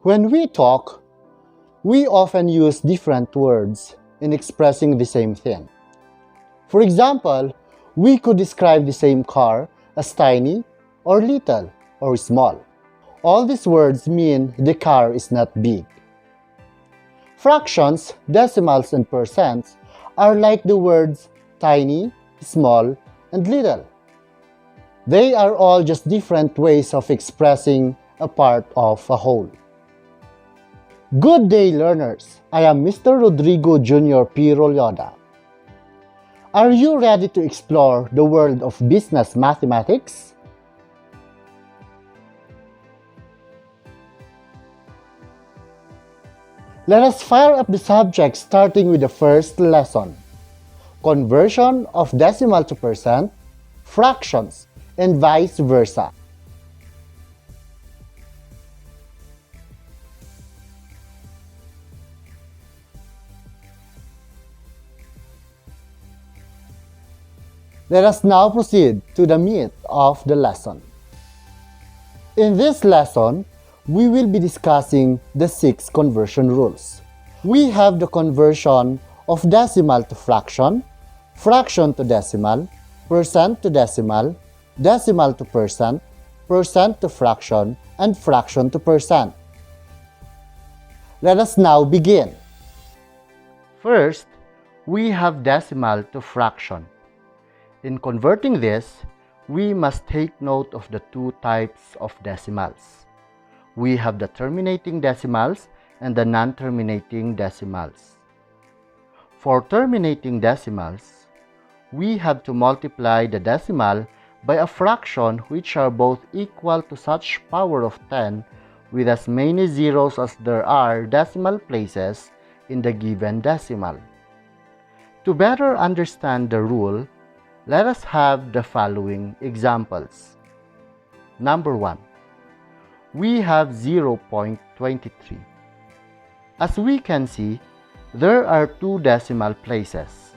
When we talk, we often use different words in expressing the same thing. For example, we could describe the same car as tiny or little or small. All these words mean the car is not big. Fractions, decimals, and percents are like the words tiny, small, and little. They are all just different ways of expressing a part of a whole. Good day, learners! I am Mr. Rodrigo Jr. P. Rulloda. Are you ready to explore the world of business mathematics? Let us fire up the subject starting with the first lesson: conversion of decimal to percent, fractions, and vice versa. Let us now proceed to the meat of the lesson. In this lesson, we will be discussing the 6 conversion rules. We have the conversion of decimal to fraction, fraction to decimal, percent to decimal, decimal to percent, percent to fraction, and fraction to percent. Let us now begin. First, we have decimal to fraction. In converting this, we must take note of the 2 types of decimals. We have the terminating decimals and the non-terminating decimals. For terminating decimals, we have to multiply the decimal by a fraction which are both equal to such power of 10 with as many zeros as there are decimal places in the given decimal. To better understand the rule, let us have the following examples. Number 1. We have 0.23. As we can see, there are 2 decimal places.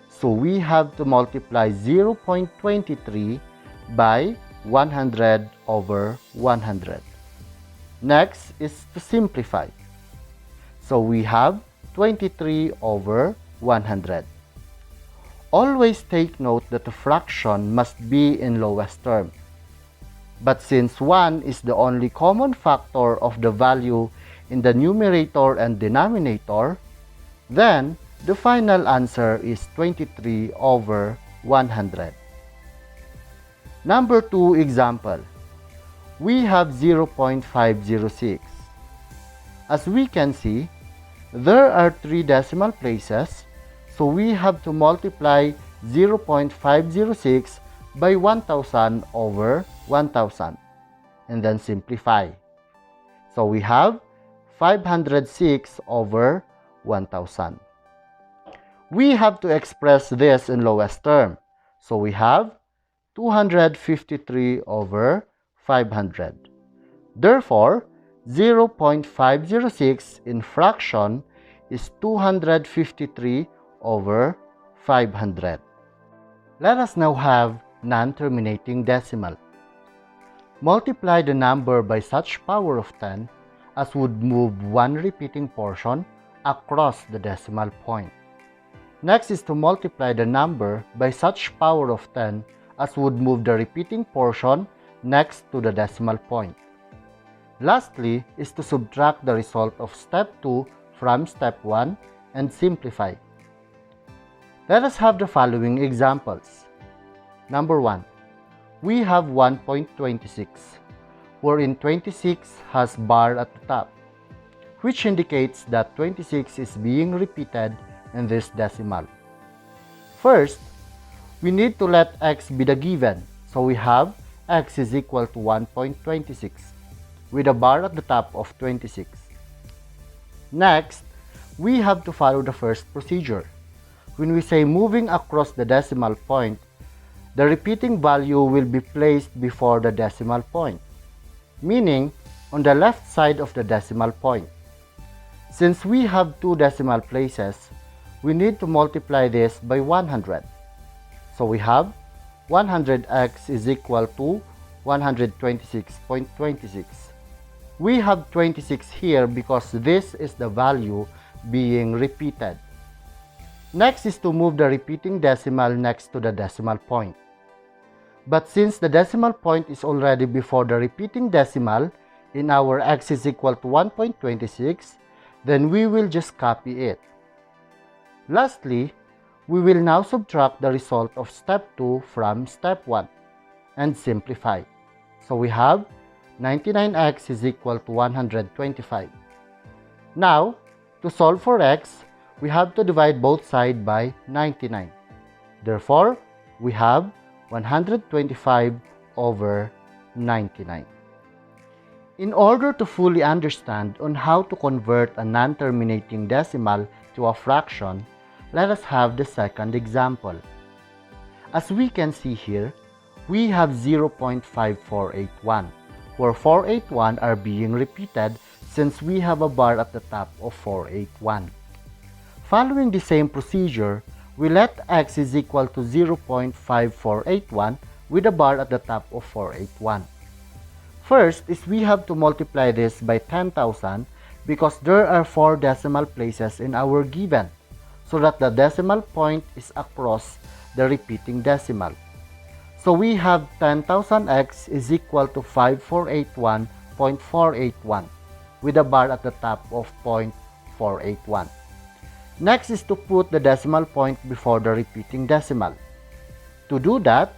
So we have to multiply 0.23 by 100 over 100. Next is to simplify. So we have 23 over 100. Always take note that the fraction must be in lowest term. But since 1 is the only common factor of the value in the numerator and denominator, then the final answer is 23 over 100. Number 2 example. We have 0.506. As we can see, there are 3 decimal places, so we have to multiply 0.506 by 1000 over 1000 and then simplify. So we have 506 over 1000. We have to express this in lowest term. So we have 253 over 500. Therefore, 0.506 in fraction is 253 over 500. Let us now have non-terminating decimal. Multiply the number by such power of 10 as would move one repeating portion across the decimal point. Next is to multiply the number by such power of 10 as would move the repeating portion next to the decimal point. Lastly is to subtract the result of step 2 from step 1 and simplify. Let us have the following examples. Number 1. We have 1.26, wherein 26 has bar at the top, which indicates that 26 is being repeated in this decimal. First, we need to let x be the given, so we have x is equal to 1.26 with a bar at the top of 26. Next, we have to follow the first procedure. When we say moving across the decimal point, the repeating value will be placed before the decimal point, meaning on the left side of the decimal point. Since we have 2 decimal places, we need to multiply this by 100. So we have 100x is equal to 126.26. We have 26 here because this is the value being repeated. Next is to move the repeating decimal next to the decimal point. But since the decimal point is already before the repeating decimal in our x is equal to 1.26, then we will just copy it. Lastly, we will now subtract the result of step 2 from step 1 and simplify. So we have 99x is equal to 125. Now, to solve for x, we have to divide both sides by 99. Therefore, we have 125 over 99. In order to fully understand on how to convert a non-terminating decimal to a fraction, let us have the second example. As we can see here, we have 0.5481, where 481 are being repeated since we have a bar at the top of 481. Following the same procedure, we let x is equal to 0.5481 with a bar at the top of 481. First is we have to multiply this by 10,000 because there are 4 decimal places in our given, so that the decimal point is across the repeating decimal. So we have 10,000x is equal to 5481.481 with a bar at the top of 0.481. Next is to put the decimal point before the repeating decimal. To do that,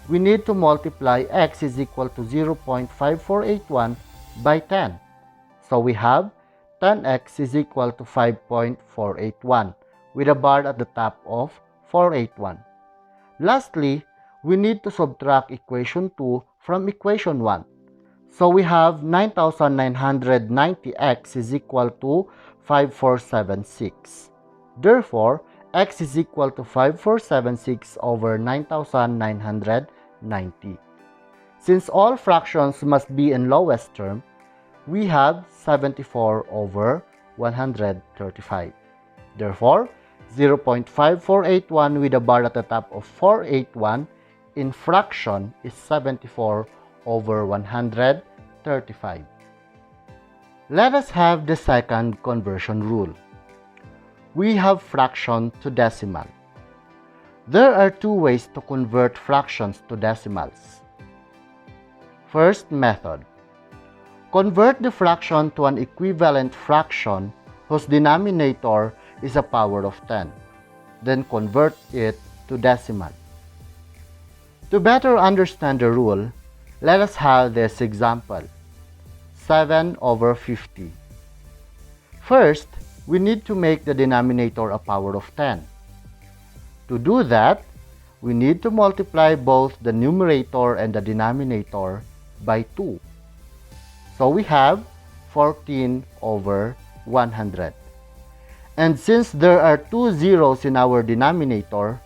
we need to multiply x is equal to 0.5481 by 10. So we have 10x is equal to 5.481 with a bar at the top of 481. Lastly, we need to subtract equation 2 from equation 1. So we have 9,990x is equal to 5476. Therefore, x is equal to 5476 over 9,990. Since all fractions must be in lowest term, we have 74 over 135. Therefore, 0.5481 with a bar at the top of 481 in fraction is 74 over 135. Let us have the second conversion rule. We have fraction to decimal. There are 2 ways to convert fractions to decimals. First method. Convert the fraction to an equivalent fraction whose denominator is a power of 10. Then convert it to decimal. To better understand the rule, let us have this example. 7 over 50. First, we need to make the denominator a power of 10. To do that, we need to multiply both the numerator and the denominator by 2. So we have 14 over 100. And since there are 2 zeros in our denominator,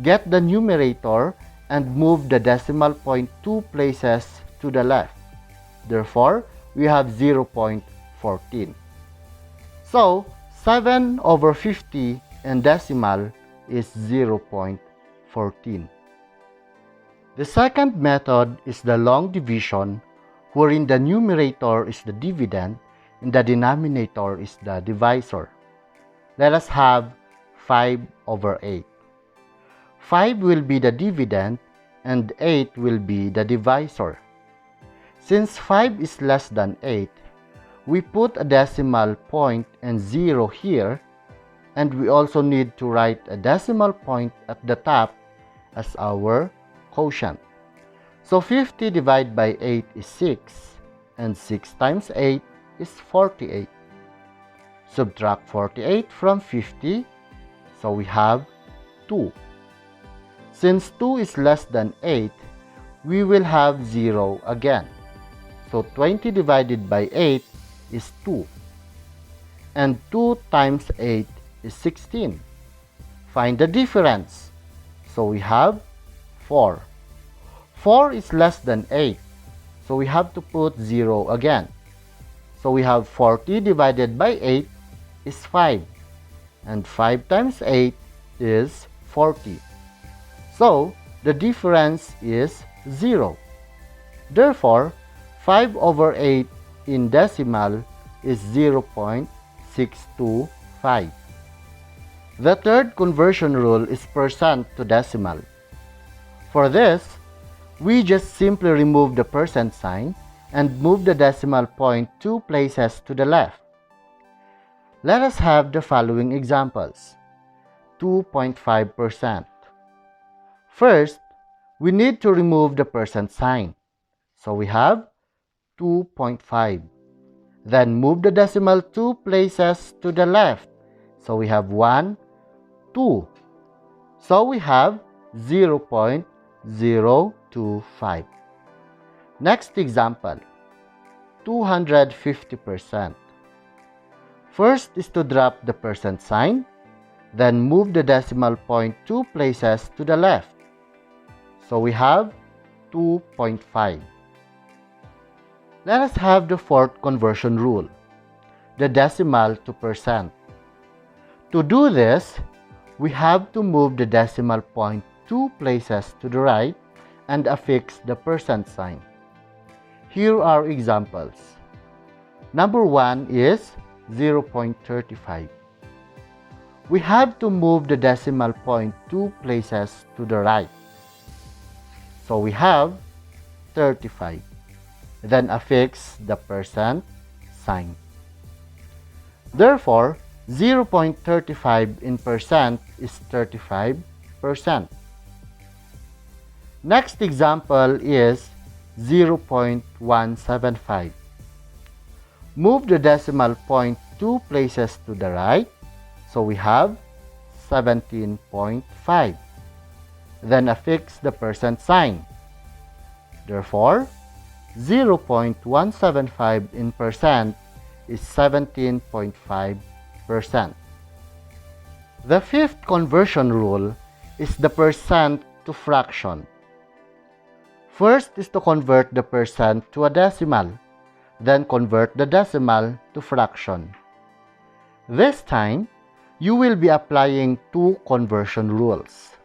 get the numerator and move the decimal point 2 places to the left. Therefore, we have 0.14. So, 7 over 50 in decimal is 0.14. The second method is the long division, wherein the numerator is the dividend and the denominator is the divisor. Let us have 5 over 8. 5 will be the dividend and 8 will be the divisor. Since 5 is less than 8, we put a decimal point and 0 here, and we also need to write a decimal point at the top as our quotient. So 50 divided by 8 is 6, and 6 times 8 is 48. Subtract 48 from 50, so we have 2. Since 2 is less than 8, we will have 0 again. So 20 divided by 8 is 2. And 2 times 8 is 16. Find the difference. So we have 4. 4 is less than 8. So we have to put 0 again. So we have 40 divided by 8 is 5. And 5 times 8 is 40. So the difference is 0. Therefore, 5 over 8 in decimal is 0.625. The third conversion rule is percent to decimal. For this, we just simply remove the percent sign and move the decimal point 2 places to the left. Let us have the following examples. 2.5%. First, we need to remove the percent sign. So we have 2.5. Then move the decimal 2 places to the left. So we have 1, 2. So we have 0.025. Next example, 250%. First is to drop the percent sign, then move the decimal point 2 places to the left. So we have 2.5. Let us have the fourth conversion rule, the decimal to percent. To do this, we have to move the decimal point 2 places to the right and affix the percent sign. Here are examples. Number 1 is 0.35. We have to move the decimal point 2 places to the right. So we have 35. Then affix the percent sign. Therefore, 0.35 in percent is 35%. Next example is 0.175. Move the decimal point 2 places to the right, so we have 17.5. Then affix the percent sign. Therefore, 0.175 in percent is 17.5%. The fifth conversion rule is the percent to fraction. First is to convert the percent to a decimal, then convert the decimal to fraction. This time, you will be applying two conversion rules.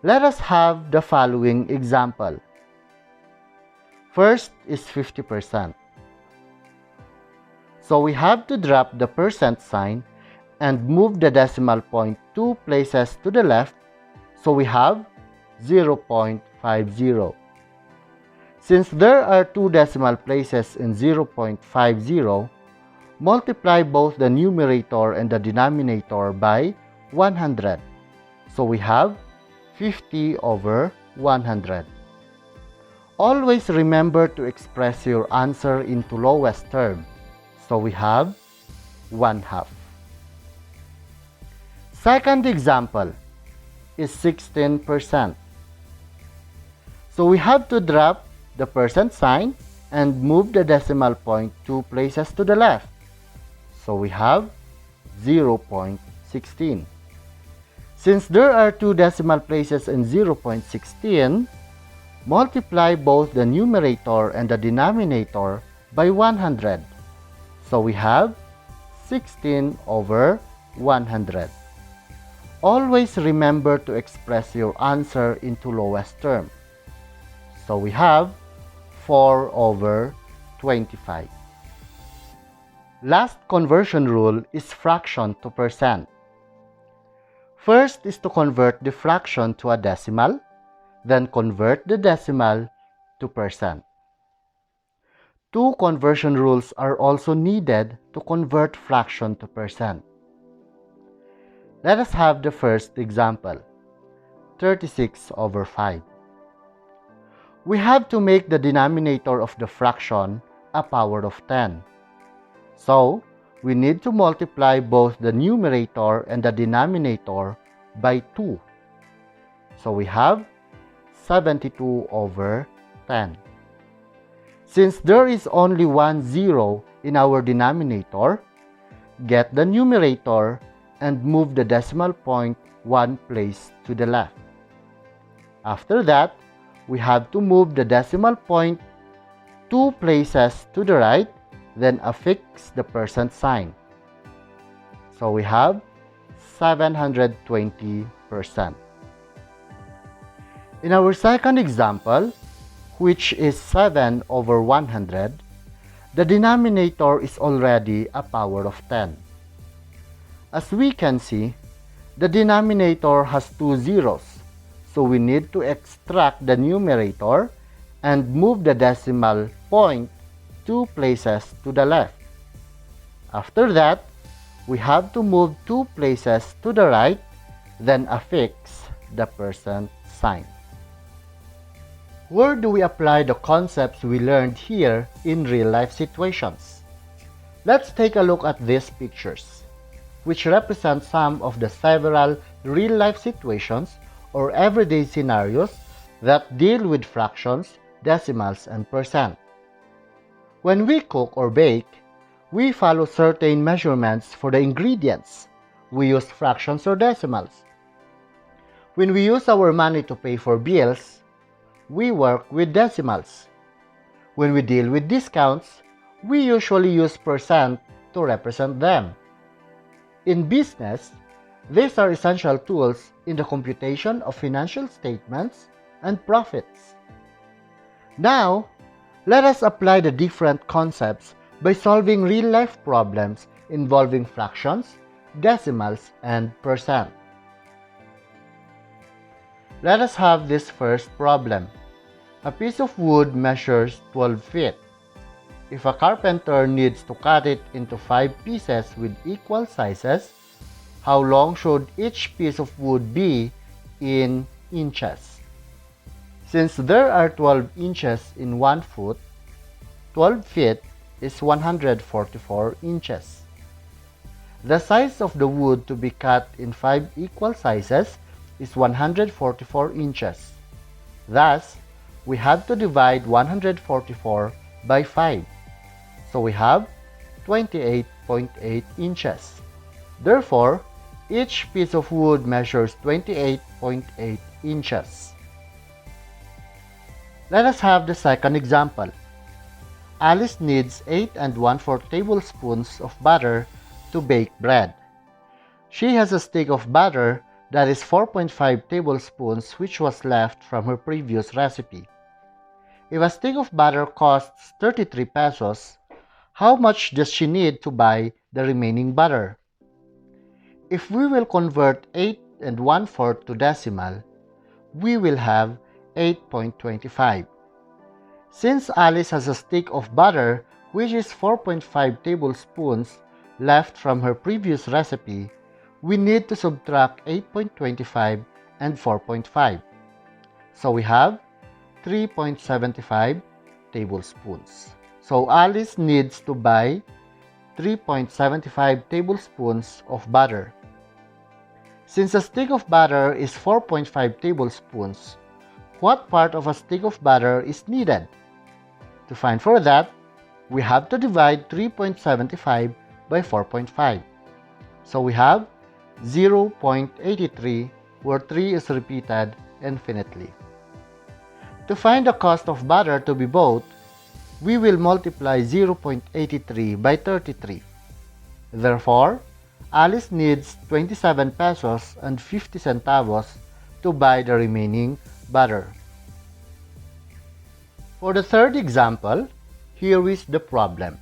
Let us have the following example. First is 50%. So we have to drop the percent sign and move the decimal point 2 places to the left, so we have 0.50. Since there are two decimal places in 0.50, multiply both the numerator and the denominator by 100. So we have 50 over 100. Always remember to express your answer into lowest term. So we have 1/2. Second example is 16%. So we have to drop the percent sign and move the decimal point 2 places to the left. So we have 0.16. Since there are two decimal places in 0.16, multiply both the numerator and the denominator by 100. So we have 16 over 100. Always remember to express your answer into lowest term. So we have 4 over 25. Last conversion rule is fraction to percent. First is to convert the fraction to a decimal, then convert the decimal to percent. Two conversion rules are also needed to convert fraction to percent. Let us have the first example, 36 over 5. We have to make the denominator of the fraction a power of 10. So, we need to multiply both the numerator and the denominator by 2. So we have 72 over 10. Since there is only one 0 in our denominator, get the numerator and move the decimal point 1 place to the left. After that, we have to move the decimal point 2 places to the right, then affix the percent sign. So we have 720%. In our second example, which is 7 over 100, the denominator is already a power of 10. As we can see, the denominator has two zeros, so we need to extract the numerator and move the decimal point 2 places to the left. After that, we have to move 2 places to the right, then affix the percent sign. Where do we apply the concepts we learned here in real-life situations? Let's take a look at these pictures, which represent some of the several real-life situations or everyday scenarios that deal with fractions, decimals, and percent. When we cook or bake, we follow certain measurements for the ingredients. We use fractions or decimals. When we use our money to pay for bills, we work with decimals. When we deal with discounts, we usually use percent to represent them. In business, these are essential tools in the computation of financial statements and profits. Now, let us apply the different concepts by solving real-life problems involving fractions, decimals, and percent. Let us have this first problem. A piece of wood measures 12 feet. If a carpenter needs to cut it into 5 pieces with equal sizes, how long should each piece of wood be in inches? Since there are 12 inches in 1 foot, 12 feet is 144 inches. The size of the wood to be cut in 5 equal sizes is 144 inches. Thus, we have to divide 144 by 5. So we have 28.8 inches. Therefore, each piece of wood measures 28.8 inches. Let us have the second example. Alice needs 8 1/4 tablespoons of butter to bake bread. She has a stick of butter that is 4.5 tablespoons which was left from her previous recipe. If a stick of butter costs 33 pesos, how much does she need to buy the remaining butter? If we will convert 8 1/4 to decimal, we will have 8.25. Since Alice has a stick of butter which is 4.5 tablespoons left from her previous recipe, we need to subtract 8.25 and 4.5. So we have 3.75 tablespoons. So Alice needs to buy 3.75 tablespoons of butter. Since a stick of butter is 4.5 tablespoons, what part of a stick of butter is needed? To find for that, we have to divide 3.75 by 4.5. So we have 0.83, where 3 is repeated infinitely. To find the cost of butter to be bought, we will multiply 0.83 by 33. Therefore, Alice needs 27 pesos and 50 centavos to buy the remaining butter. For the third example, here is the problem.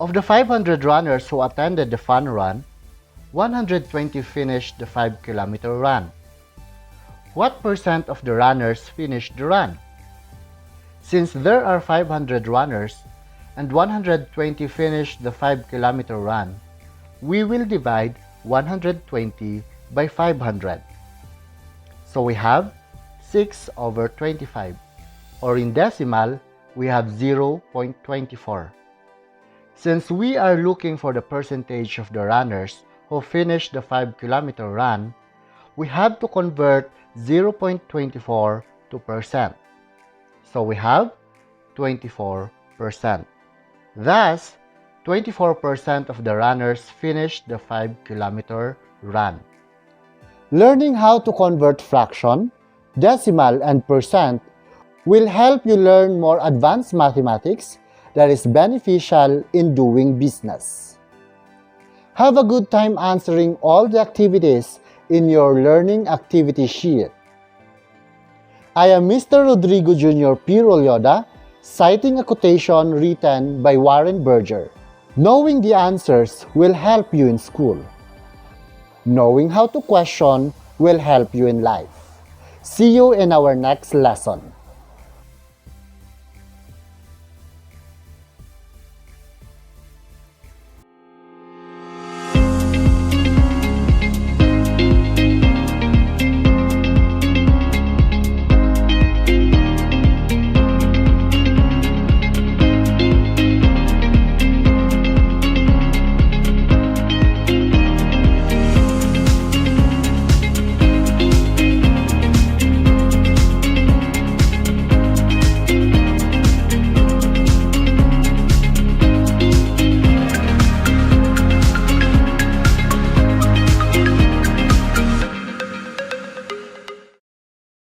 Of the 500 runners who attended the fun run, 120 finished the 5-kilometer run. What percent of the runners finished the run? Since there are 500 runners and 120 finished the 5-kilometer run, we will divide 120 by 500. So we have 6 over 25, or in decimal, we have 0.24. Since we are looking for the percentage of the runners who finished the 5-kilometer run, we have to convert 0.24 to percent. So we have 24%. Thus, 24% of the runners finished the 5-kilometer run. Learning how to convert fraction, decimal, and percent will help you learn more advanced mathematics that is beneficial in doing business. Have a good time answering all the activities in your learning activity sheet. I am Mr. Rodrigo Jr. P. Rulloda, citing a quotation written by Warren Berger. Knowing the answers will help you in school. Knowing how to question will help you in life. See you in our next lesson.